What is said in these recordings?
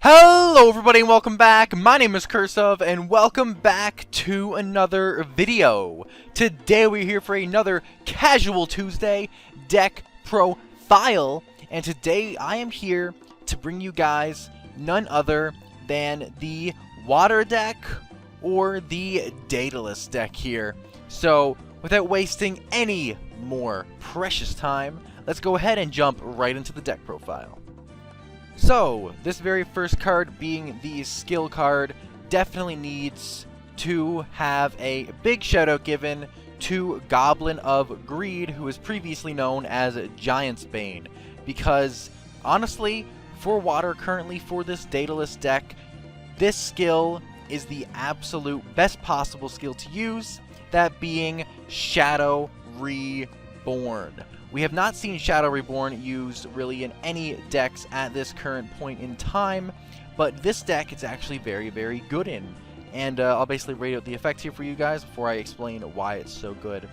Hello everybody and welcome back. My name is Curseof and welcome back to another video. Today we're here for another Casual Tuesday deck profile, and today I am here to bring you guys none other than the Water deck or the Daedalus deck here. So without wasting any more precious time, let's go ahead and jump right into the deck profile. So, this very first card, being the skill card, definitely needs to have a big shout out given to Goblin of Greed, who was previously known as Giant's Bane. Because, honestly, for Water currently for this Daedalus deck, this skill is the absolute best possible skill to use, that being Shadow Reborn. We have not seen Shadow Reborn used really in any decks at this current point in time, but this deck it's actually very, very good in. And I'll basically rate out the effect here for you guys before I explain why it's so good.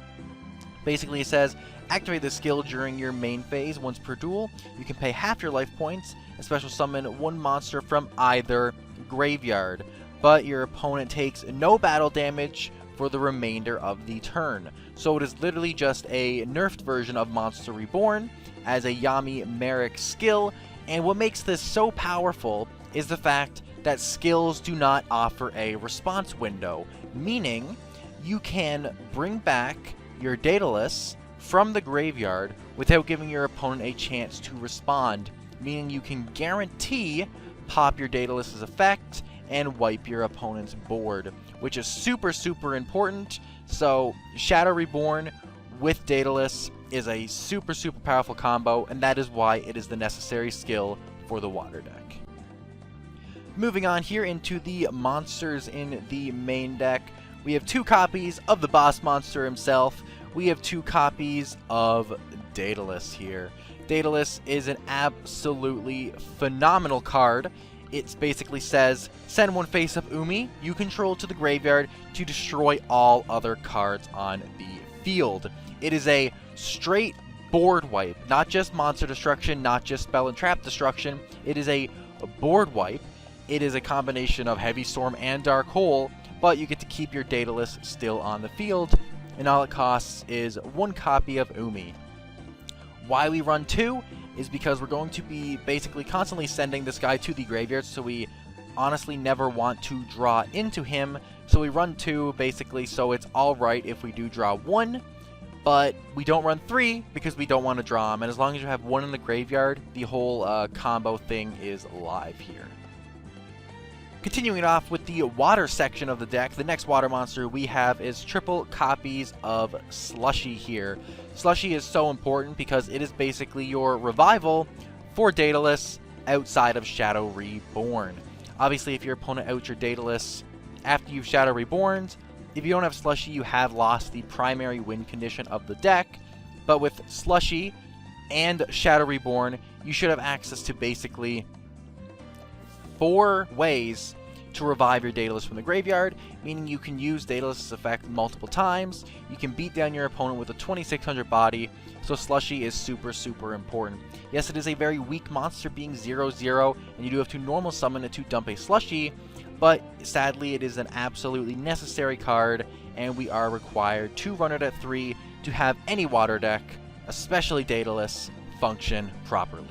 Basically it says, activate the skill during your main phase once per duel. You can pay half your life points and special summon one monster from either graveyard, but your opponent takes no battle damage for the remainder of the turn. So it is literally just a nerfed version of Monster Reborn as a Yami Merrick skill, and what makes this so powerful is the fact that skills do not offer a response window, meaning you can bring back your Daedalus from the graveyard without giving your opponent a chance to respond, meaning you can guarantee pop your Daedalus's effect and wipe your opponent's board, which is super, super important. So Shadow Reborn with Daedalus is a super, super powerful combo, and that is why it is the necessary skill for the Water deck. Moving on here into the monsters in the main deck, we have two copies of the boss monster himself. We have two copies of Daedalus here. Daedalus is an absolutely phenomenal card. It basically says, send one face up Umi you control to the graveyard to destroy all other cards on the field. It is a straight board wipe, not just monster destruction, not just spell and trap destruction. It is a board wipe. It is a combination of Heavy Storm and Dark Hole, but you get to keep your Daedalus still on the field, and all it costs is one copy of Umi. Why we run two is because we're going to be basically constantly sending this guy to the graveyard, so we honestly never want to draw into him. So we run two basically, so it's alright if we do draw one, but we don't run three because we don't want to draw him. And as long as you have one in the graveyard, the whole combo thing is live here. Continuing off with the Water section of the deck, the next Water monster we have is triple copies of Slushy here. Slushy is so important because it is basically your revival for Daedalus outside of Shadow Reborn. Obviously, if your opponent outs your Daedalus after you've Shadow Reborned, if you don't have Slushy, you have lost the primary win condition of the deck. But with Slushy and Shadow Reborn, you should have access to basically 4 ways to revive your Daedalus from the graveyard, meaning you can use Daedalus' effect multiple times. You can beat down your opponent with a 2600 body, so Slushy is super, super important. Yes, it is a very weak monster being 0/0, and you do have to normal summon it to dump a Slushy, but sadly it is an absolutely necessary card, and we are required to run it at 3 to have any Water deck, especially Daedalus, function properly.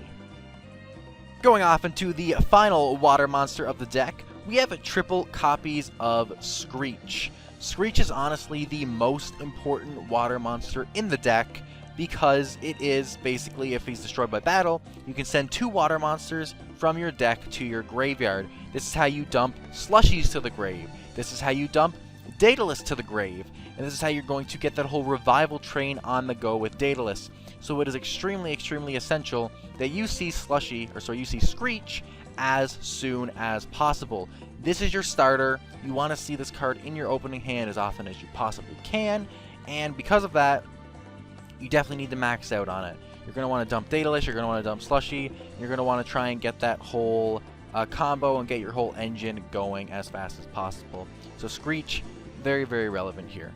Going off into the final Water monster of the deck, we have triple copies of Screech. Screech is honestly the most important Water monster in the deck because it is basically, if he's destroyed by battle, you can send 2 Water monsters from your deck to your graveyard. This is how you dump Slushies to the grave. This is how you dump Daedalus to the grave. And this is how you're going to get that whole revival train on the go with Daedalus. So it is extremely, extremely essential that you see Screech as soon as possible. This is your starter. You want to see this card in your opening hand as often as you possibly can, and because of that, you definitely need to max out on it. You're going to want to dump Daedalus, you're going to want to dump Slushy, you're going to want to try and get that whole combo and get your whole engine going as fast as possible. So Screech, very, very relevant here.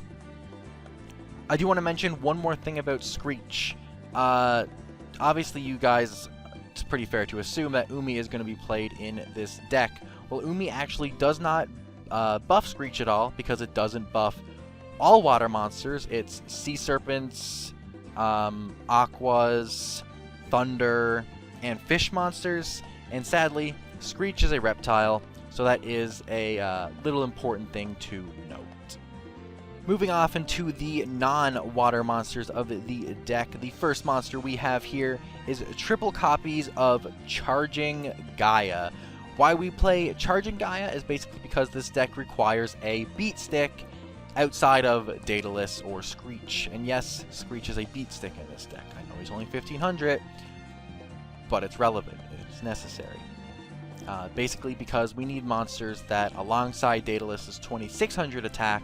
I do want to mention one more thing about Screech. Obviously you guys it's pretty fair to assume that Umi is going to be played in this deck. Well, Umi actually does not buff Screech at all, because it doesn't buff all water monsters. It's sea serpents, aquas, thunder, and fish monsters. And sadly, Screech is a reptile, so that is a little important thing to note. Moving off into the non-water monsters of the deck, the first monster we have here is triple copies of Charging Gaia. Why we play Charging Gaia is basically because this deck requires a beat stick outside of Daedalus or Screech. And yes, Screech is a beat stick in this deck. I know he's only 1500, but it's relevant. It's necessary. Basically because we need monsters that, alongside Daedalus' 2600 attack,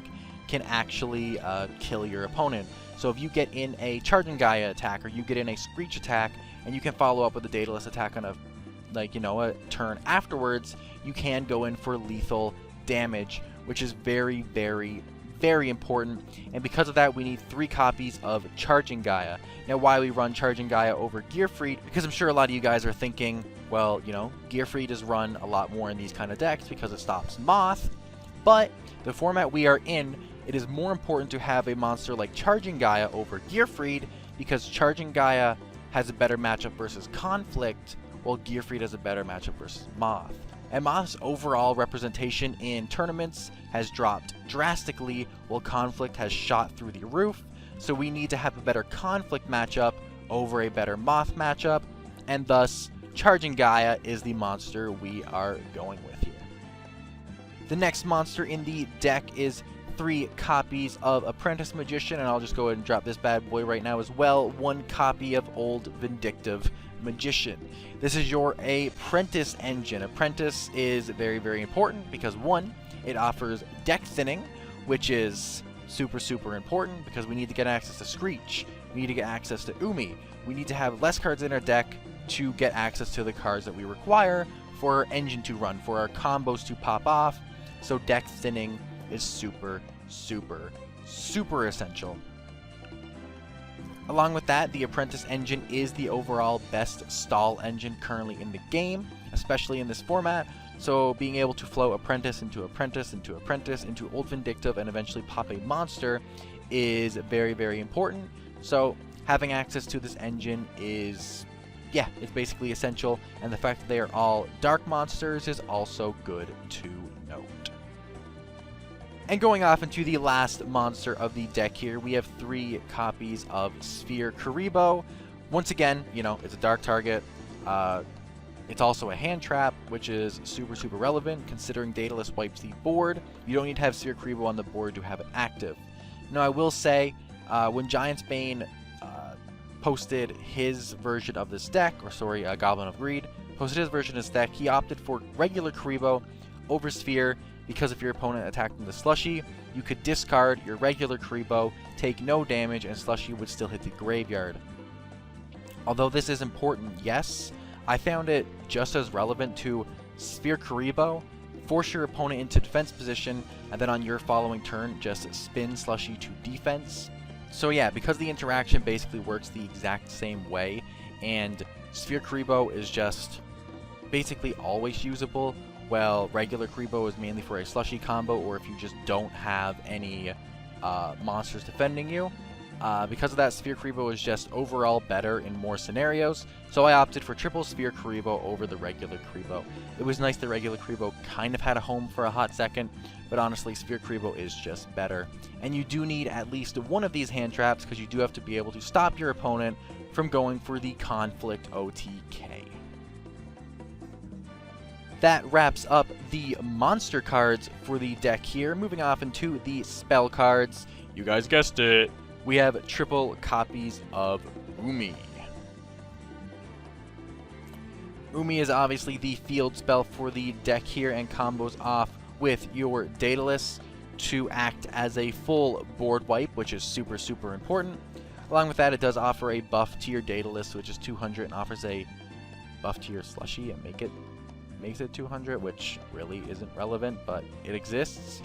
can actually kill your opponent. So if you get in a Charging Gaia attack, or you get in a Screech attack, and you can follow up with a Daedalus attack on a turn afterwards, you can go in for lethal damage, which is very, very, very important. And because of that, we need 3 copies of Charging Gaia. Now, why we run Charging Gaia over Gearfried? Because I'm sure a lot of you guys are thinking, well, Gearfried is run a lot more in these kind of decks because it stops Moth. But the format we are in, it is more important to have a monster like Charging Gaia over Gearfried, because Charging Gaia has a better matchup versus Conflict, while Gearfried has a better matchup versus Moth. And Moth's overall representation in tournaments has dropped drastically, while Conflict has shot through the roof. So we need to have a better Conflict matchup over a better Moth matchup, and thus Charging Gaia is the monster we are going with here. The next monster in the deck is 3 copies of Apprentice Magician, and I'll just go ahead and drop this bad boy right now as well. 1 copy of Old Vindictive Magician. This is your Apprentice engine. Apprentice is very, very important because 1, it offers deck thinning, which is super, super important because we need to get access to Screech. We need to get access to Umi. We need to have less cards in our deck to get access to the cards that we require for our engine to run, for our combos to pop off. So deck thinning is super, super, super essential. Along with that, the Apprentice engine is the overall best stall engine currently in the game, especially in this format. So being able to flow Apprentice into Apprentice into Apprentice into Old Vindictive and eventually pop a monster is very, very important. So having access to this engine is, yeah, it's basically essential. And the fact that they are all dark monsters is also good to note. And going off into the last monster of the deck here, we have 3 copies of Sphere Kuriboh. Once again, it's a dark target. It's also a hand trap, which is super, super relevant considering Daedalus wipes the board. You don't need to have Sphere Kuriboh on the board to have it active. Now, I will say, when Giant's Bane posted his version of this deck, Goblin of Greed, posted his version of this deck, he opted for regular Kuriboh over Sphere, because if your opponent attacked in the Slushy, you could discard your regular Kuriboh, take no damage, and Slushy would still hit the graveyard. Although this is important, yes, I found it just as relevant to Sphere Kuriboh, force your opponent into defense position, and then on your following turn, just spin Slushy to defense. So yeah, because the interaction basically works the exact same way, and Sphere Kuriboh is just basically always usable, well, regular Kuriboh is mainly for a Slushy combo, or if you just don't have any monsters defending you. Because of that, Sphere Kuriboh is just overall better in more scenarios, so I opted for triple Sphere Kuriboh over the regular Kuriboh. It was nice that regular Kuriboh kind of had a home for a hot second, but honestly, Sphere Kuriboh is just better. And you do need at least one of these hand traps, because you do have to be able to stop your opponent from going for the Conflict OTK. That wraps up the monster cards for the deck here. Moving off into the spell cards. You guys guessed it. We have triple copies of Umi. Umi is obviously the field spell for the deck here and combos off with your Daedalus to act as a full board wipe, which is super, super important. Along with that, it does offer a buff to your Daedalus, which is 200, and offers a buff to your Slushy and makes it 200, which really isn't relevant, but it exists.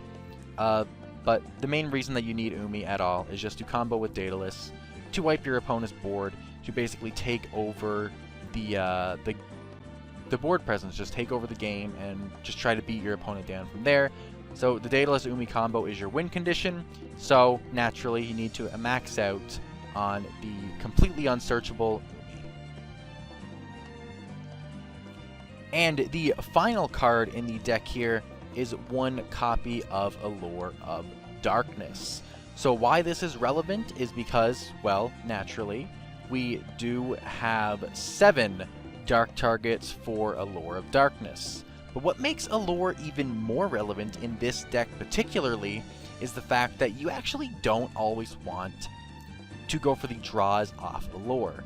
But the main reason that you need Umi at all is just to combo with Daedalus, to wipe your opponent's board, to basically take over the board presence, just take over the game and just try to beat your opponent down from there. So the Daedalus Umi combo is your win condition, so naturally you need to max out on the completely unsearchable Umi. And the final card in the deck here is one copy of Allure of Darkness. So why this is relevant is because, well, naturally, we do have 7 dark targets for Allure of Darkness. But what makes Allure even more relevant in this deck particularly is the fact that you actually don't always want to go for the draws off Allure.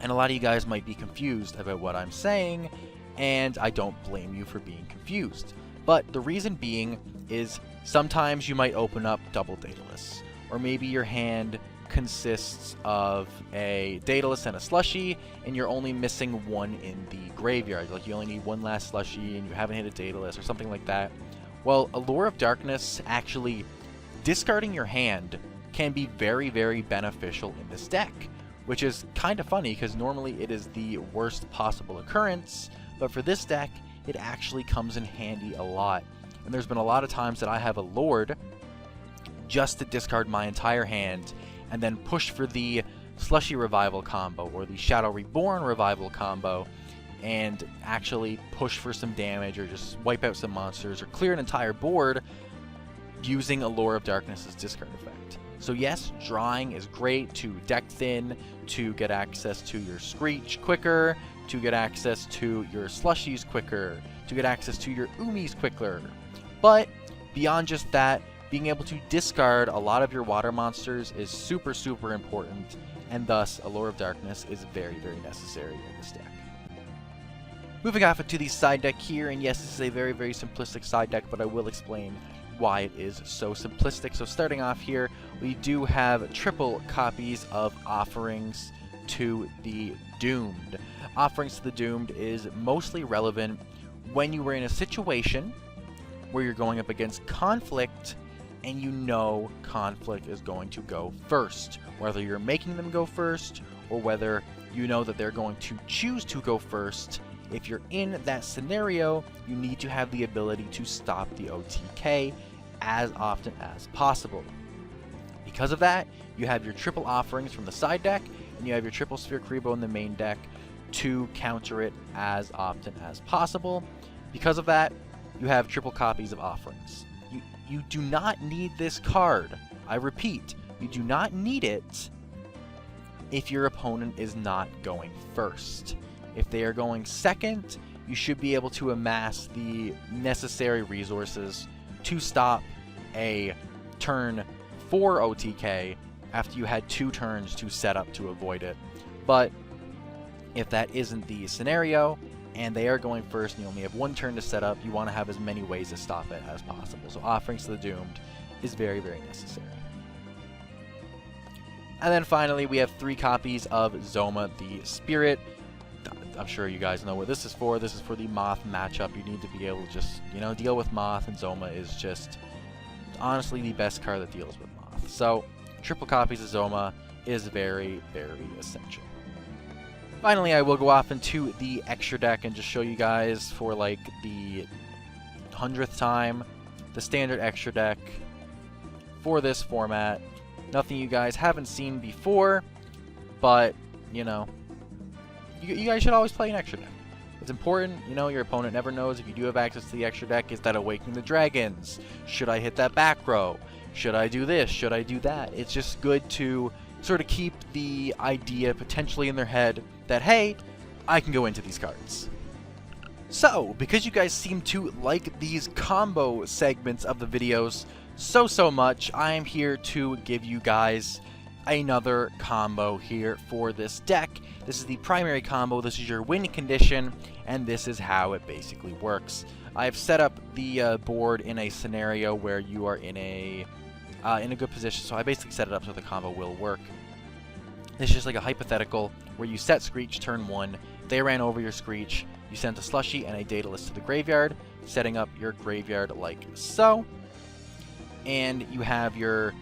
And a lot of you guys might be confused about what I'm saying, and I don't blame you for being confused. But the reason being is sometimes you might open up double Daedalus, or maybe your hand consists of a Daedalus and a Slushie, and you're only missing one in the graveyard. Like you only need one last Slushie, and you haven't hit a Daedalus, or something like that. Well, Allure of Darkness, actually discarding your hand, can be very, very beneficial in this deck, which is kind of funny, because normally it is the worst possible occurrence, but for this deck, it actually comes in handy a lot. And there's been a lot of times that I have Allured just to discard my entire hand, and then push for the Slushie Revival combo, or the Shadow Reborn Revival combo, and actually push for some damage, or just wipe out some monsters, or clear an entire board using Allure of Darkness' discard effect. So yes, drawing is great to deck thin, to get access to your Screech quicker, to get access to your Slushies quicker, to get access to your Umis quicker. But beyond just that, being able to discard a lot of your water monsters is super, super important, and thus Allure of Darkness is very, very necessary in this deck. Moving off into the side deck here, and yes, this is a very, very simplistic side deck, but I will explain why it is so simplistic. So starting off here, we do have triple copies of Offerings to the Doomed. Offerings to the Doomed is mostly relevant when you were in a situation where you're going up against Conflict, and you know Conflict is going to go first. Whether you're making them go first, or whether you know that they're going to choose to go first, if you're in that scenario, you need to have the ability to stop the OTK as often as possible. Because of that, you have your triple Offerings from the side deck, and you have your triple Sphere Kuriboh in the main deck to counter it as often as possible. Because of that, you have triple copies of Offerings. You do not need this card. I repeat, you do not need it if your opponent is not going first. If they are going second, you should be able to amass the necessary resources to stop a turn 4 OTK after you had 2 turns to set up to avoid it. But if that isn't the scenario, and they are going first, and you only have 1 turn to set up, you want to have as many ways to stop it as possible. So Offerings to the Doomed is very, very necessary. And then finally, we have 3 copies of Zoma the Spirit. I'm sure you guys know what this is for. This is for the Moth matchup. You need to be able to just, deal with Moth, and Zoma is just honestly the best card that deals with Moth. So triple copies of Zoma is very, very essential. Finally, I will go off into the extra deck and just show you guys for like the 100th time the standard extra deck for this format. Nothing you guys haven't seen before, but you guys should always play an extra deck. It's important, your opponent never knows if you do have access to the extra deck. Is that Awakening the Dragons? Should I hit that back row? Should I do this? Should I do that? It's just good to sort of keep the idea potentially in their head that, hey, I can go into these cards. So, because you guys seem to like these combo segments of the videos so much, I am here to give you guys another combo here for this deck. This is the primary combo, this is your win condition, and this is how it basically works. I've set up the board in a scenario where you are in a good position, so I basically set it up so the combo will work. This is just like a hypothetical where you set Screech turn 1, they ran over your Screech, you sent a Slushie and a Daedalus to the graveyard, setting up your graveyard like so. And you have your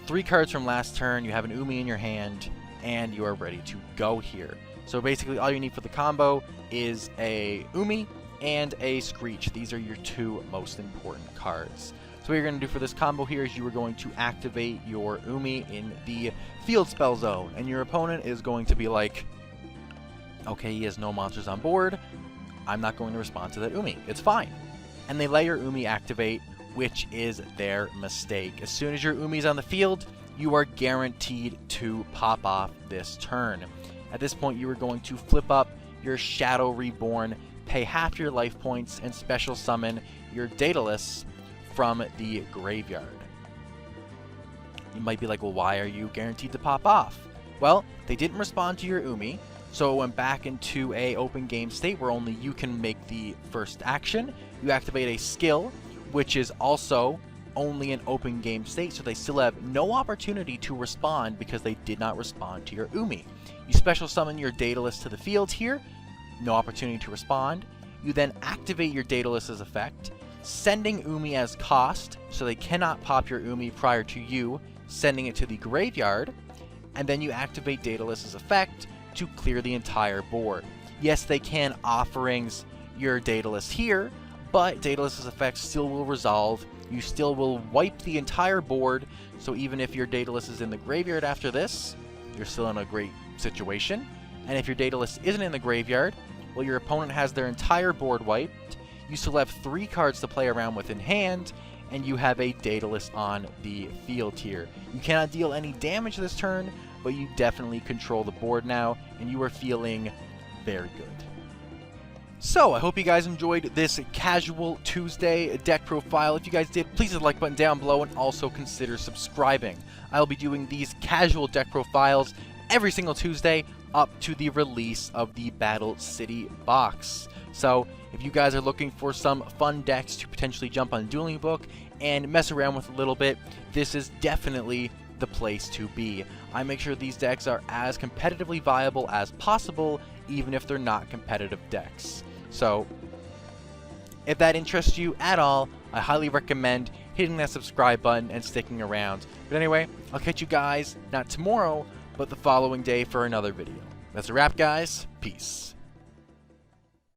3 cards from last turn, you have an Umi in your hand, and you are ready to go here. So basically all you need for the combo is a Umi and a Screech. These are your two most important cards. So what you're going to do for this combo here is you are going to activate your Umi in the field spell zone, and your opponent is going to be like, okay, he has no monsters on board, I'm not going to respond to that Umi, it's fine. And they let your Umi activate, which is their mistake. As soon as your Umi's on the field, you are guaranteed to pop off this turn. At this point, you are going to flip up your Shadow Reborn, pay half your life points, and special summon your Daedalus from the graveyard. You might be like, well, why are you guaranteed to pop off? Well, they didn't respond to your Umi, so it went back into a open game state where only you can make the first action. You activate a skill, which is also only an open game state, so they still have no opportunity to respond because they did not respond to your Umi. You special summon your Daedalus to the field here, no opportunity to respond. You then activate your Daedalus's effect, sending Umi as cost, so they cannot pop your Umi prior to you sending it to the graveyard, and then you activate Daedalus's effect to clear the entire board. Yes, they can offerings your Daedalus here, but Daedalus's effect still will resolve. You still will wipe the entire board, so even if your Daedalus is in the graveyard after this, you're still in a great situation. And if your Daedalus isn't in the graveyard, well, your opponent has their entire board wiped. You still have 3 cards to play around with in hand, and you have a Daedalus on the field here. You cannot deal any damage this turn, but you definitely control the board now, and you are feeling very good. So, I hope you guys enjoyed this Casual Tuesday deck profile. If you guys did, please hit the like button down below and also consider subscribing. I'll be doing these casual deck profiles every single Tuesday up to the release of the Battle City box. So, if you guys are looking for some fun decks to potentially jump on Dueling Book and mess around with a little bit, this is definitely the place to be. I make sure these decks are as competitively viable as possible, even if they're not competitive decks. So, if that interests you at all, I highly recommend hitting that subscribe button and sticking around. But anyway, I'll catch you guys, not tomorrow, but the following day for another video. That's a wrap, guys. Peace.